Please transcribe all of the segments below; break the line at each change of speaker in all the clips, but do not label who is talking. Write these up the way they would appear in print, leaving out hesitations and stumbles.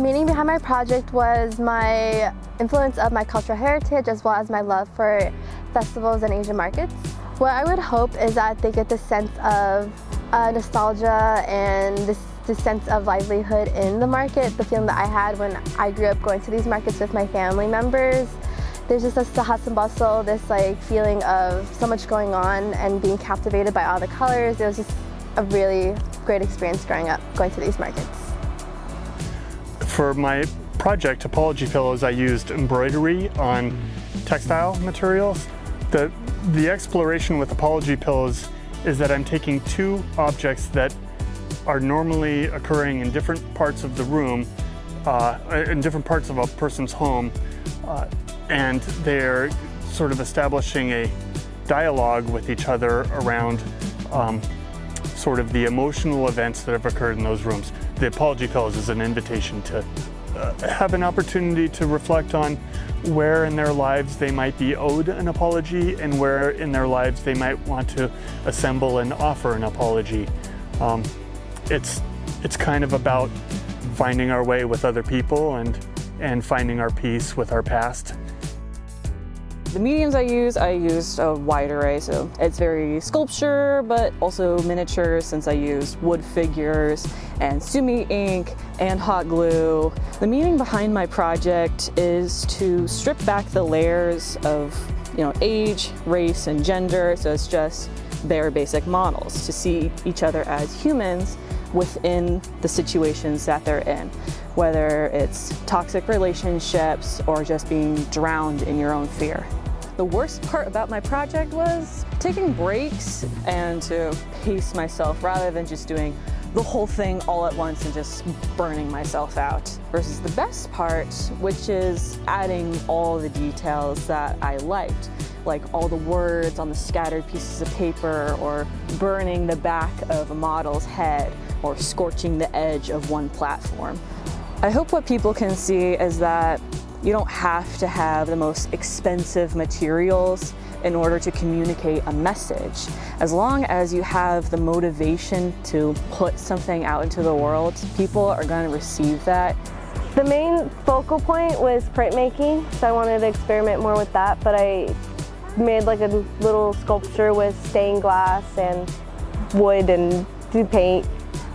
meaning behind my project was my influence of my cultural heritage as well as my love for festivals and Asian markets. What I would hope is that they get this sense of nostalgia and this sense of livelihood in the market, the feeling that I had when I grew up going to these markets with my family members. There's just this hustle and bustle, this feeling of so much going on and being captivated by all the colors. It was just a really great experience growing up, going to these markets.
For my project, Topology Pillows, I used embroidery on textile materials. The exploration with Topology Pillows is that I'm taking two objects that are normally occurring in different parts of the room, in different parts of a person's home, and they're sort of establishing a dialogue with each other around sort of the emotional events that have occurred in those rooms. The Apology Pillows is an invitation to have an opportunity to reflect on where in their lives they might be owed an apology and where in their lives they might want to assemble and offer an apology. It's kind of about finding our way with other people and finding our peace with our past.
The mediums I used a wide array, so it's very sculpture, but also miniature, since I used wood figures and sumi ink and hot glue. The meaning behind my project is to strip back the layers of, age, race, and gender, so it's just bare basic models, to see each other as humans within the situations that they're in, whether it's toxic relationships or just being drowned in your own fear. The worst part about my project was taking breaks and to pace myself rather than just doing the whole thing all at once and just burning myself out. Versus the best part, which is adding all the details that I liked, like all the words on the scattered pieces of paper, or burning the back of a model's head, or scorching the edge of one platform. I hope what people can see is that you don't have to have the most expensive materials in order to communicate a message. As long as you have the motivation to put something out into the world, people are going to receive that.
The main focal point was printmaking, so I wanted to experiment more with that, but I made like a little sculpture with stained glass and wood and paint.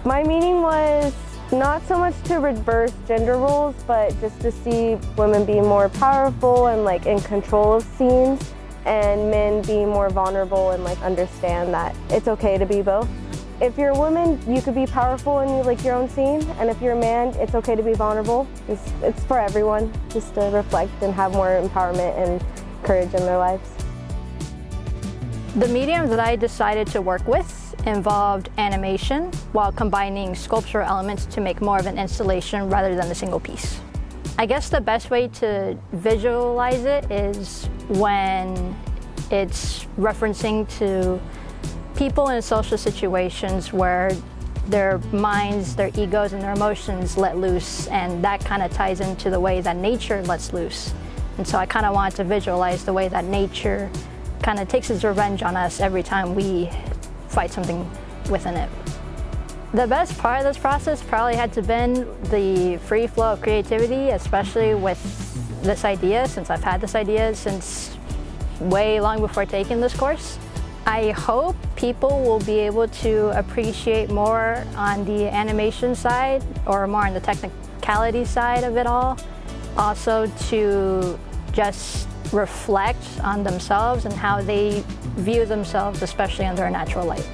My meaning was not so much to reverse gender roles, but just to see women be more powerful and in control of scenes, and men be more vulnerable and understand that it's okay to be both. If you're a woman, you could be powerful in your own scene, and if you're a man, it's okay to be vulnerable. It's for everyone, just to reflect and have more empowerment and courage in their lives.
The mediums that I decided to work with involved animation while combining sculptural elements to make more of an installation rather than a single piece. I guess the best way to visualize it is when it's referencing to people in social situations where their minds, their egos, and their emotions let loose, and that kind of ties into the way that nature lets loose. And so I kind of wanted to visualize the way that nature kind of takes its revenge on us every time we fight something within it. The best part of this process probably had to been the free flow of creativity, especially with this idea, since I've had this idea since way long before taking this course. I hope people will be able to appreciate more on the animation side, or more on the technicality side of it all. Also to just reflect on themselves and how they view themselves, especially under a natural light.